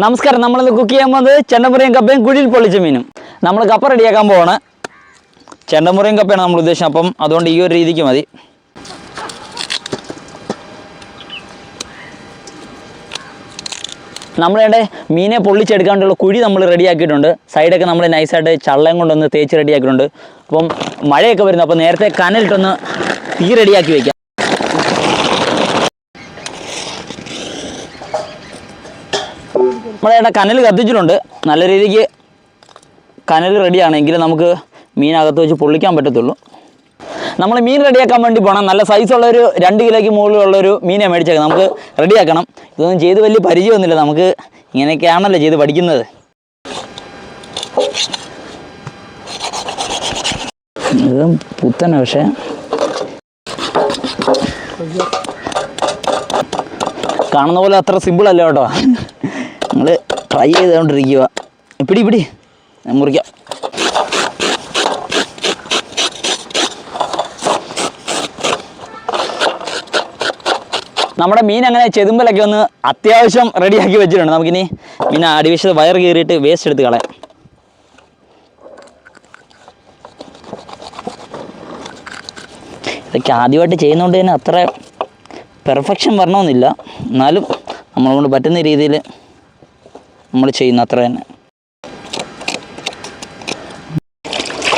നമസ്കാരം. നമ്മളിന്ന് കുക്ക് ചെയ്യാൻ പോകുന്നത് ചെണ്ടമുറിയും കപ്പയും കുഴിയിൽ പൊള്ളിച്ച മീനും. നമ്മൾ കപ്പ റെഡിയാക്കാൻ പോവാണ്. ചെണ്ടമുറിയും കപ്പയാണ് നമ്മൾ ഉദ്ദേശിച്ചത്. അപ്പം അതുകൊണ്ട് ഈ ഒരു രീതിക്ക് മതി. നമ്മളിവിടെ മീനെ പൊള്ളിച്ചെടുക്കാനുള്ള കുഴി നമ്മൾ റെഡിയാക്കിയിട്ടുണ്ട്. സൈഡൊക്കെ നമ്മൾ നൈസായിട്ട് ചള്ളയും കൊണ്ടൊന്ന് തേച്ച് റെഡിയാക്കിയിട്ടുണ്ട്. അപ്പം മഴയൊക്കെ വരുന്നു, അപ്പോൾ നേരത്തെ കനലിട്ടൊന്ന് തീ റെഡിയാക്കി വയ്ക്കാം. നമ്മളിവിടെ കനൽ കത്തിച്ചിട്ടുണ്ട്. നല്ല രീതിക്ക് കനൽ റെഡിയാണെങ്കിൽ നമുക്ക് മീനകത്ത് വെച്ച് പൊള്ളിക്കാൻ പറ്റത്തുള്ളൂ. നമ്മൾ മീൻ റെഡിയാക്കാൻ വേണ്ടി പോകണം. നല്ല സൈസുള്ളൊരു 2 കിലോയ്ക്ക് മുകളിലുള്ളൊരു മീനെ മേടിച്ചേക്കാം. നമുക്ക് റെഡിയാക്കണം. ഇതൊന്നും ചെയ്ത് വലിയ പരിചയമൊന്നുമില്ല. നമുക്ക് ഇങ്ങനെയൊക്കെയാണല്ലോ ചെയ്ത് പഠിക്കുന്നത്. ഇത് പുത്തന, പക്ഷേ കാണുന്ന പോലെ അത്ര സിമ്പിളല്ല കേട്ടോ. നമ്മൾ ട്രൈ ചെയ്തുകൊണ്ടിരിക്കുക. പിടി മുറിക്കാം. നമ്മുടെ മീൻ അങ്ങനെ ചെതുമ്പലൊക്കെ ഒന്ന് അത്യാവശ്യം റെഡിയാക്കി വെച്ചിട്ടുണ്ട്. നമുക്കിനി മീൻ അടിവശത്ത് വയർ കീറിയിട്ട് വേസ്റ്റ് എടുത്ത് കളയാം. ഇതൊക്കെ ആദ്യമായിട്ട് ചെയ്യുന്നതുകൊണ്ട് തന്നെ അത്ര പെർഫെക്ഷൻ വരണമെന്നില്ല. എന്നാലും നമ്മളെ കൊണ്ട് പറ്റുന്ന രീതിയിൽ നമ്മൾ ചെയ്യുന്ന അത്ര തന്നെ.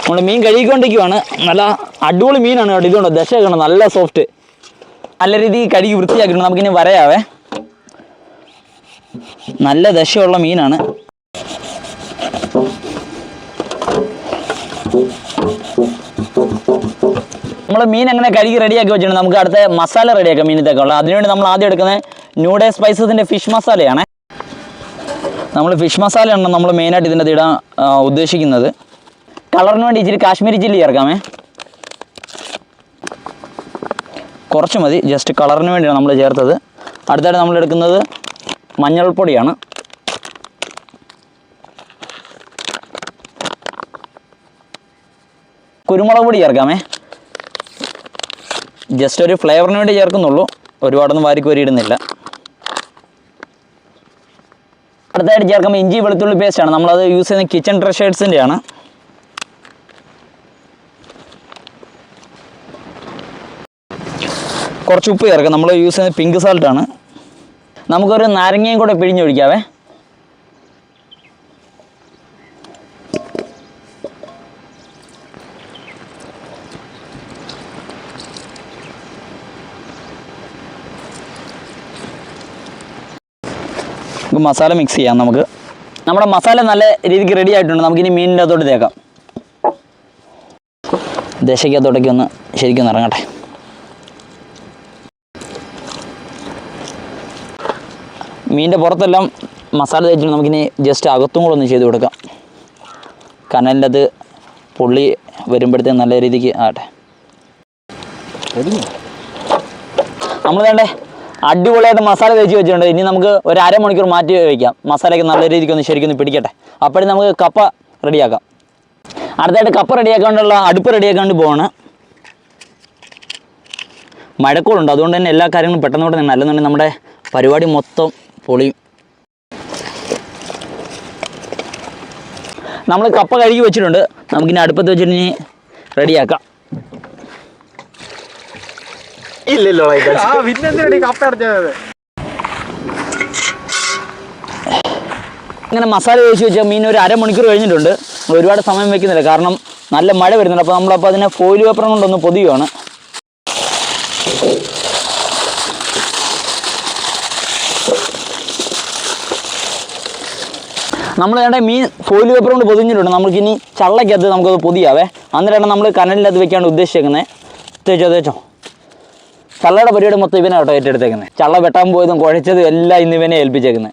നമ്മൾ മീൻ കഴുകിക്കൊണ്ടിരിക്കുവാണ്. നല്ല അടിപൊളി മീനാണ് കേട്ടോ. ഇതുകൊണ്ട് ദശയൊക്കെ നല്ല സോഫ്റ്റ്, നല്ല രീതിയിൽ കഴുകി വൃത്തിയാക്കിയിട്ടുണ്ട്. നമുക്കിനി വരയാവേ. നല്ല ദശയുള്ള മീനാണ്. നമ്മൾ മീൻ അങ്ങനെ കഴുകി റെഡിയാക്കി വെച്ചിട്ടുണ്ട്. നമുക്ക് അടുത്ത മസാല റെഡിയാക്കാം മീനത്തേക്ക് ഉള്ളത്. അതിനുവേണ്ടി നമ്മൾ ആദ്യം എടുക്കുന്നത് ന്യൂഡേ സ്പൈസസിൻ്റെ ഫിഷ് മസാലയാണ്. നമ്മൾ ഫിഷ് മസാലയാണ് നമ്മൾ മെയിനായിട്ട് ഇതിൻ്റെ ഇടാൻ ഉദ്ദേശിക്കുന്നത്. കളറിന് വേണ്ടി ഇച്ചിരി കാശ്മീരി ചില്ലി ചേർക്കാമേ. കുറച്ച് മതി, ജസ്റ്റ് കളറിന് വേണ്ടിയാണ് നമ്മൾ ചേർത്തത്. അടുത്തായിട്ട് നമ്മൾ എടുക്കുന്നത് മഞ്ഞൾപ്പൊടിയാണ്. കുരുമുളക് പൊടി ചേർക്കാമേ. ജസ്റ്റ് ഒരു ഫ്ലേവറിന് വേണ്ടി ചേർക്കുന്നുള്ളൂ, ഒരുപാടൊന്നും വാരിക്കോരി ഇടുന്നില്ല. അടുത്തായിട്ട് ചേർക്കുമ്പോൾ ഇഞ്ചി വെളുത്തുള്ളി പേസ്റ്റാണ്. നമ്മളത് യൂസ് ചെയ്യുന്ന കിച്ചൺ ട്രഷേഴ്സിൻ്റെയാണ്. കുറച്ച് ഉപ്പ് ചേർക്കാം. നമ്മൾ യൂസ് ചെയ്യുന്നത് പിങ്ക് സാൾട്ടാണ്. നമുക്കൊരു നാരങ്ങയും കൂടെ പിഴിഞ്ഞൊഴിക്കാവേ. മസാല മിക്സ് ചെയ്യാം. നമുക്ക് നമ്മുടെ മസാല നല്ല രീതിക്ക് റെഡി ആയിട്ടുണ്ട്. നമുക്കിനി മീനിൻ്റെ അകത്തോട്ട് തേക്കാം. ദശയ്ക്കകത്തോട്ടേക്ക് ഒന്ന് ശരിക്കും ഇറങ്ങട്ടെ. മീനിൻ്റെ പുറത്തെല്ലാം മസാല തേച്ചിട്ട് നമുക്കിനി ജസ്റ്റ് അകത്തും കൂടെ ഒന്ന് ചെയ്ത് കൊടുക്കാം. കനലിൻ്റെ അത് പൊള്ളി വരുമ്പോഴത്തേക്കും നല്ല രീതിക്ക് ആട്ടെ. നമ്മൾ വേണ്ടേ അടിപൊളിയായിട്ട് മസാല തേച്ച് വെച്ചിട്ടുണ്ട്. ഇനി നമുക്ക് ഒരു അരമണിക്കൂർ മാറ്റി വയ്ക്കാം. മസാലയ്ക്ക് നല്ല രീതിക്ക് ഒന്ന് ശരിക്കും ഒന്ന് പിടിക്കട്ടെ. അപ്പോഴും നമുക്ക് കപ്പ റെഡിയാക്കാം. അടുത്തായിട്ട് കപ്പ റെഡിയാക്കാണ്ടുള്ള അടുപ്പ് റെഡിയാക്കാണ്ട് പോവാണ്. മഴക്കോളുണ്ട്, അതുകൊണ്ട് തന്നെ എല്ലാ കാര്യങ്ങളും പെട്ടെന്ന് തന്നെ, അല്ലെന്നുണ്ടെങ്കിൽ നമ്മുടെ പരിപാടി മൊത്തം പൊളിയും. നമ്മൾ കപ്പ കഴുകി വെച്ചിട്ടുണ്ട്. നമുക്കിനി അടുപ്പത്ത് വെച്ചിട്ട് ഇനി റെഡിയാക്കാം. ഇല്ലല്ലോ അങ്ങനെ മസാല തേച്ച് വെച്ചാൽ മീൻ ഒരു അരമണിക്കൂർ കഴിഞ്ഞിട്ടുണ്ട്. ഒരുപാട് സമയം വെക്കുന്നില്ല, കാരണം നല്ല മഴ വരുന്നുണ്ട്. അപ്പോൾ നമ്മളപ്പോൾ അതിനെ ഫോയിൽ പേപ്പർ കൊണ്ടൊന്ന് പൊതിയുവാണ്. നമ്മൾ വേണ്ട മീൻ ഫോയിൽ പേപ്പർ കൊണ്ട് പൊതിഞ്ഞിട്ടുണ്ട്. നമുക്കിനി ചള്ളയ്ക്കകത്ത് നമുക്കത് പൊതിയാവേ. അന്നിട്ടാണ് നമ്മൾ കനലിനകത്ത് വെക്കാണ്ട് ഉദ്ദേശിച്ചേക്കുന്നത്. തേച്ചോ ചള്ളയുടെ പരിപാടി മൊത്തം ഇവനെ കേട്ടോ ഏറ്റെടുത്തേക്കുന്നത്. ചള്ള വെട്ടാൻ പോയതും കുഴച്ചതും എല്ലാം ഇന്ന് ഇവനെ ഏൽപ്പിച്ചേക്കുന്നത്.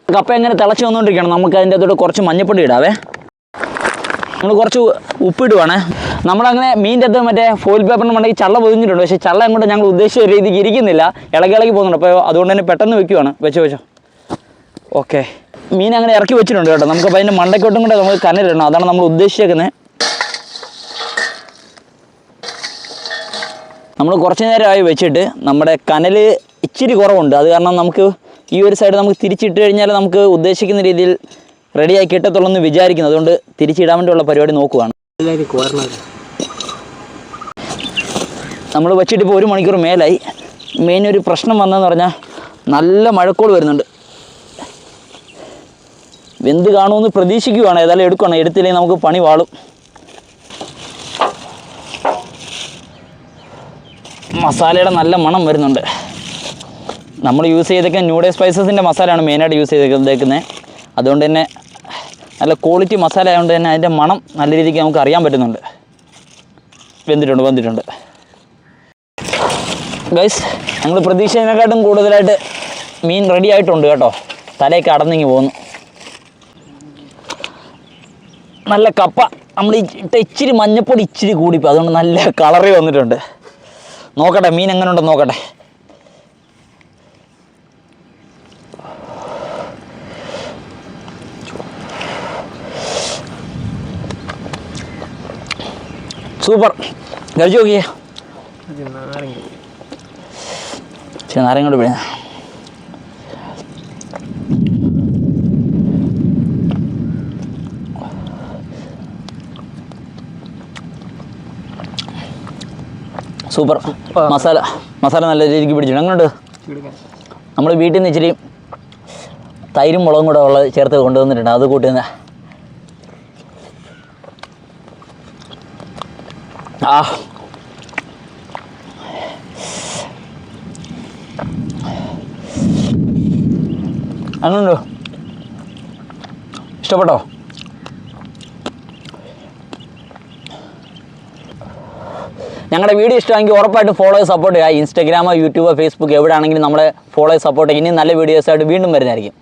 കപ്പ എങ്ങനെ തിളച്ച് വന്നുകൊണ്ടിരിക്കണം. നമുക്ക് അതിൻ്റെ അകത്തോട്ട് കുറച്ച് മഞ്ഞപ്പൊടി ഇടാവേ. നമ്മൾ കുറച്ച് ഉപ്പിടുവാണ്. നമ്മളങ്ങനെ മീൻ്റെ അകത്ത് മറ്റേ ഫോയിൽ പേപ്പറിന് മണ്ടെങ്കിൽ ചള്ള പൊതിഞ്ഞിട്ടുണ്ട്. പക്ഷേ ചള്ള അങ്ങോട്ട് ഞങ്ങൾ ഉദ്ദേശിച്ച രീതിക്ക് ഇരിക്കുന്നില്ല, ഇളകി പോകുന്നുണ്ട്. അപ്പോൾ അതുകൊണ്ട് തന്നെ പെട്ടെന്ന് വെക്കുവാണ്. വെച്ചോ. ഓക്കെ, മീൻ അങ്ങനെ ഇറക്കി വെച്ചിട്ടുണ്ട് കേട്ടോ. നമുക്കപ്പോൾ അതിൻ്റെ മണ്ടയ്ക്കോട്ടും കൂടെ നമുക്ക് കനലിടണം. അതാണ് നമ്മൾ ഉദ്ദേശിച്ചേക്കുന്നത്. നമ്മൾ കുറച്ച് നേരമായി വെച്ചിട്ട് നമ്മുടെ കനൽ ഇച്ചിരി കുറവുണ്ട്. അത് കാരണം നമുക്ക് ഈ ഒരു സൈഡ് നമുക്ക് തിരിച്ചിട്ട് കഴിഞ്ഞാൽ നമുക്ക് ഉദ്ദേശിക്കുന്ന രീതിയിൽ റെഡിയായി കിട്ടത്തുള്ളൂ എന്ന് വിചാരിക്കുന്നു. അതുകൊണ്ട് തിരിച്ചിടാൻ വേണ്ടിയുള്ള പരിപാടി നോക്കുവാണ്. നമ്മൾ വെച്ചിട്ട് ഇപ്പോൾ 1 മണിക്കൂർ മേലായി. മെയിൻ ഒരു പ്രശ്നം വന്നതെന്ന് പറഞ്ഞാൽ നല്ല മഴക്കോൾ വരുന്നുണ്ട്. വെന്ത് കാണുമെന്ന് പ്രതീക്ഷിക്കുകയാണ്. ഏതായാലും എടുക്കണം, എടുത്തില്ലെങ്കിൽ നമുക്ക് പണി വാളും. മസാലയുടെ നല്ല മണം വരുന്നുണ്ട്. നമ്മൾ യൂസ് ചെയ്തേക്കുന്ന ന്യൂഡേ സ്പൈസസിൻ്റെ മസാലയാണ് മെയിനായിട്ട് യൂസ് ചെയ്തേക്കുന്നത്. അതുകൊണ്ട് തന്നെ നല്ല ക്വാളിറ്റി മസാല ആയതുകൊണ്ട് തന്നെ അതിൻ്റെ മണം നല്ല രീതിക്ക് നമുക്ക് അറിയാൻ പറ്റുന്നുണ്ട്. വെന്തിട്ടുണ്ട്. ഗൈസ്, ഞങ്ങൾ പ്രതീക്ഷിച്ചതിനെക്കാട്ടും കൂടുതലായിട്ട് മീൻ റെഡി ആയിട്ടുണ്ട് കേട്ടോ. തലയൊക്കെ അടന്നിങ്ങി പോകുന്നു. നല്ല കപ്പ നമ്മൾ ഇച്ചിരി മഞ്ഞപ്പൊടി ഇച്ചിരി കൂടിപ്പോൾ, അതുകൊണ്ട് നല്ല കളറി വന്നിട്ടുണ്ട്. നോക്കട്ടെ മീൻ എങ്ങനെ ഉണ്ടെന്ന് നോക്കട്ടെ. സൂപ്പർ, കഴിച്ചു നോക്കിയേ. നാരങ്ങ കൊണ്ട് പിഴിഞ്ഞ സൂപ്പർ. മസാല നല്ല രീതിക്ക് പിടിച്ചിട്ടുണ്ട്. എങ്ങനെയുണ്ട്? നമ്മൾ വീട്ടിൽ നിന്ന് ഇച്ചിരി തൈരും മുളകും കൂടെ ഉള്ളത് ചേർത്ത് കൊണ്ടുവന്നിട്ടുണ്ട്. അത് കൂട്ടുന്ന അങ്ങനെയുണ്ടോ? ഇഷ്ടപ്പെട്ടോ? ഞങ്ങളുടെ വീഡിയോ ഇഷ്ടമെങ്കിൽ ഉറപ്പായിട്ട് ഫോളോ ചെയ്ത് സപ്പോർട്ട് ചെയ്യുക. ഇൻസ്റ്റാഗ്രാമോ യൂട്യൂബോ ഫേസ്ബുക്ക് എവിടെയാണെങ്കിലും നമ്മളെ ഫോളോ ചെയ്ത് സപ്പോർട്ട് ചെയ്യുക. ഇനി നല്ല വീഡിയോസായിട്ട് വീണ്ടും വരുന്നതായിരിക്കും.